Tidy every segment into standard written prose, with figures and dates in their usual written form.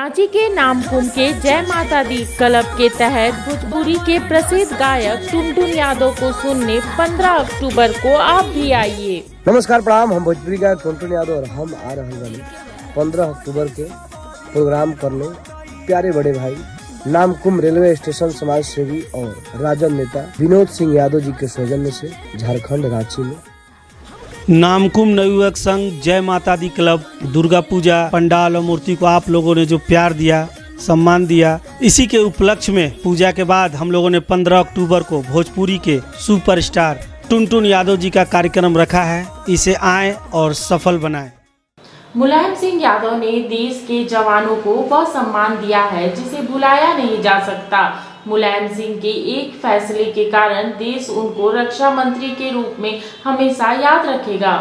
रांची के नामकुम के जय माता दी क्लब के तहत भोजपुरी के प्रसिद्ध गायक टुनटुन यादव को सुनने 15 अक्टूबर को आप भी आइए। नमस्कार प्रणाम, हम भोजपुरी गायक टुनटुन यादव और हम आ रहे हैं 15 अक्टूबर के प्रोग्राम करने प्यारे बड़े भाई नामकुम रेलवे स्टेशन समाज सेवी और राजद नेता विनोद सिंह यादव जी के सौजन्य से झारखंड रांची में नामकुम नवयुवक संघ जय माता दी क्लब दुर्गा पूजा पंडाल और मूर्ति को आप लोगों ने जो प्यार दिया, सम्मान दिया, इसी के उपलक्ष्य में पूजा के बाद हम लोगों ने 15 अक्टूबर को भोजपुरी के सुपरस्टार टुनटुन यादव जी का कार्यक्रम रखा है। इसे आए और सफल बनाएं। मुलायम सिंह यादव ने देश के जवानों को वह सम्मान दिया है जिसे भुलाया नहीं जा सकता। मुलायम सिंह के एक फैसले के कारण देश उनको रक्षा मंत्री के रूप में हमेशा याद रखेगा।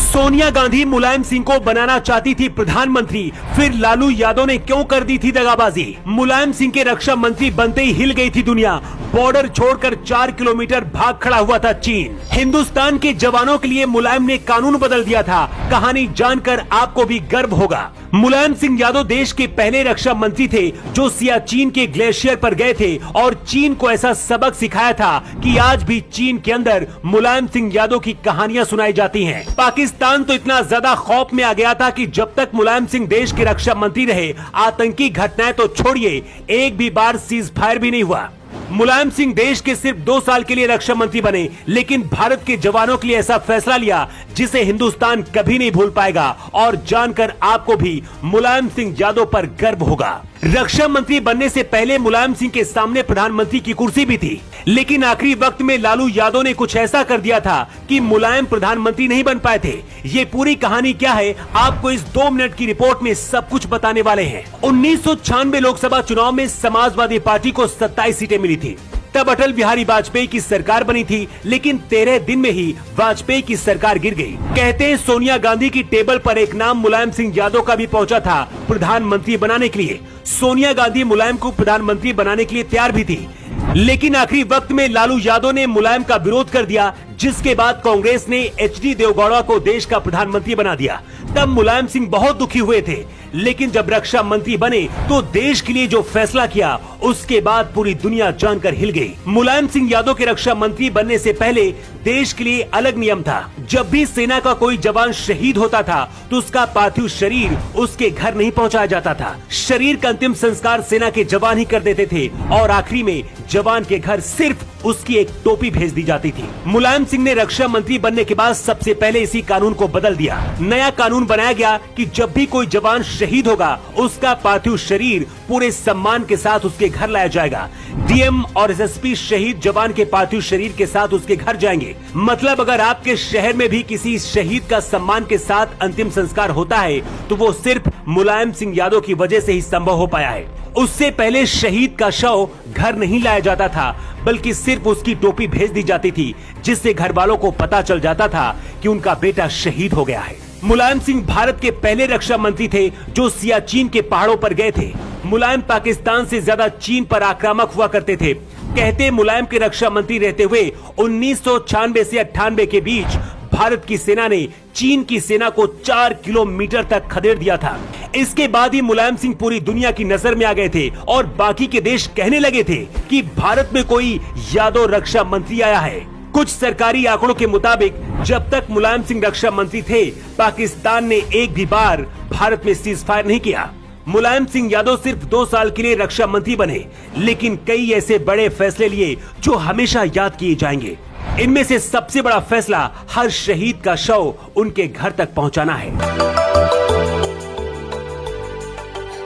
सोनिया गांधी मुलायम सिंह को बनाना चाहती थी प्रधानमंत्री, फिर लालू यादव ने क्यों कर दी थी दगाबाजी। मुलायम सिंह के रक्षा मंत्री बनते ही हिल गई थी दुनिया। बॉर्डर छोड़कर 4 किलोमीटर भाग खड़ा हुआ था चीन। हिंदुस्तान के जवानों के लिए मुलायम ने कानून बदल दिया था। कहानी जानकर आपको भी गर्व होगा। मुलायम सिंह यादव देश के पहले रक्षा मंत्री थे जो सियाचिन के ग्लेशियर पर गए थे और चीन को ऐसा सबक सिखाया था कि आज भी चीन के अंदर मुलायम सिंह यादव की कहानियां सुनाई जाती हैं। पाकिस्तान तो इतना ज्यादा खौफ में आ गया था कि जब तक मुलायम सिंह देश के रक्षा मंत्री रहे, आतंकी घटनाएं तो छोड़िए, एक भी बार सीज फायर भी नहीं हुआ। मुलायम सिंह देश के सिर्फ 2 साल के लिए रक्षा मंत्री बने, लेकिन भारत के जवानों के लिए ऐसा फैसला लिया जिसे हिंदुस्तान कभी नहीं भूल पाएगा और जानकर आपको भी मुलायम सिंह यादव पर गर्व होगा। रक्षा मंत्री बनने से पहले मुलायम सिंह के सामने प्रधानमंत्री की कुर्सी भी थी, लेकिन आखिरी वक्त में लालू यादव ने कुछ ऐसा कर दिया था कि मुलायम प्रधानमंत्री नहीं बन पाए थे। ये पूरी कहानी क्या है, आपको इस 2 मिनट की रिपोर्ट में सब कुछ बताने वाले हैं। 1996 लोकसभा चुनाव में समाजवादी पार्टी को 27 सीटें मिली थी। तब अटल बिहारी वाजपेयी की सरकार बनी थी, लेकिन 13 दिन में ही वाजपेयी की सरकार गिर गई। कहते हैं सोनिया गांधी की टेबल पर एक नाम मुलायम सिंह यादव का भी पहुंचा था प्रधानमंत्री बनाने के लिए। सोनिया गांधी मुलायम को प्रधानमंत्री बनाने के लिए तैयार भी थी, लेकिन आखिरी वक्त में लालू यादव ने मुलायम का विरोध कर दिया, जिसके बाद कांग्रेस ने एचडी देवगौड़ा को देश का प्रधानमंत्री बना दिया। तब मुलायम सिंह बहुत दुखी हुए थे, लेकिन जब रक्षा मंत्री बने तो देश के लिए जो फैसला किया उसके बाद पूरी दुनिया जानकर हिल गई। मुलायम सिंह यादव के रक्षा मंत्री बनने से पहले देश के लिए अलग नियम था। जब भी सेना का कोई जवान शहीद होता था तो उसका पार्थिव शरीर उसके घर नहीं पहुंचाया जाता था। शरीर का अंतिम संस्कार सेना के जवान ही कर देते थे और आखिरी में जवान के घर सिर्फ उसकी एक टोपी भेज दी जाती थी। मुलायम सिंह ने रक्षा मंत्री बनने के बाद सबसे पहले इसी कानून को बदल दिया। नया कानून बनाया गया कि जब भी कोई जवान शहीद होगा उसका पार्थिव शरीर पूरे सम्मान के साथ उसके घर लाया जाएगा। डीएम और एसएसपी शहीद जवान के पार्थिव शरीर के साथ उसके घर जाएंगे। मतलब अगर आपके शहर में भी किसी शहीद का सम्मान के साथ अंतिम संस्कार होता है तो वो सिर्फ मुलायम सिंह यादव की वजह से ही संभव हो पाया है। उससे पहले शहीद का शव घर नहीं लाया जाता था, बल्कि सिर्फ उसकी टोपी भेज दी जाती थी, जिससे घर वालों को पता चल जाता था कि उनका बेटा शहीद हो गया है। मुलायम सिंह भारत के पहले रक्षा मंत्री थे जो सियाचिन के पहाड़ों पर गए थे। मुलायम पाकिस्तान से ज्यादा चीन पर आक्रामक हुआ करते थे। कहते मुलायम के रक्षा मंत्री रहते हुए 1996 से 98 के बीच भारत की सेना ने चीन की सेना को 4 किलोमीटर तक खदेड़ दिया था। इसके बाद ही मुलायम सिंह पूरी दुनिया की नजर में आ गए थे और बाकी के देश कहने लगे थे कि भारत में कोई यादव रक्षा मंत्री आया है। कुछ सरकारी आंकड़ों के मुताबिक जब तक मुलायम सिंह रक्षा मंत्री थे, पाकिस्तान ने एक भी बार भारत में सीज फायर नहीं किया। मुलायम सिंह यादव सिर्फ 2 साल के लिए रक्षा मंत्री बने, लेकिन कई ऐसे बड़े फैसले लिए जो हमेशा याद किए जाएंगे। इनमें से सबसे बड़ा फैसला हर शहीद का शव उनके घर तक पहुंचाना है।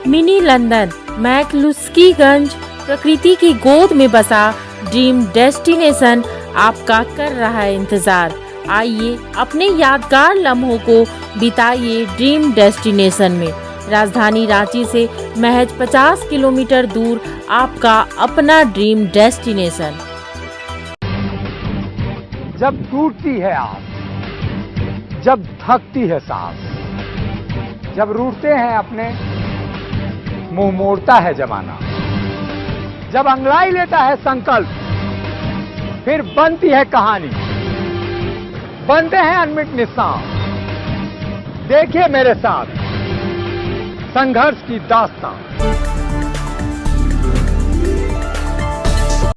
मिनी लंदन मैक्लुस्कीगंज प्रकृति की गोद में बसा ड्रीम डेस्टिनेशन आपका कर रहा है इंतजार। आइए अपने यादगार लम्हों को बिताइए ड्रीम डेस्टिनेशन में। राजधानी रांची से महज 50 किलोमीटर दूर आपका अपना ड्रीम डेस्टिनेशन। जब टूटती है आस, जब थकती है सांस, जब रूठते हैं अपने, मुंह मोड़ता है जमाना, जब अंगड़ाई लेता है संकल्प, फिर बनती है कहानी, बनते हैं अनमिट निशान। देखिए मेरे साथ संघर्ष की दास्तां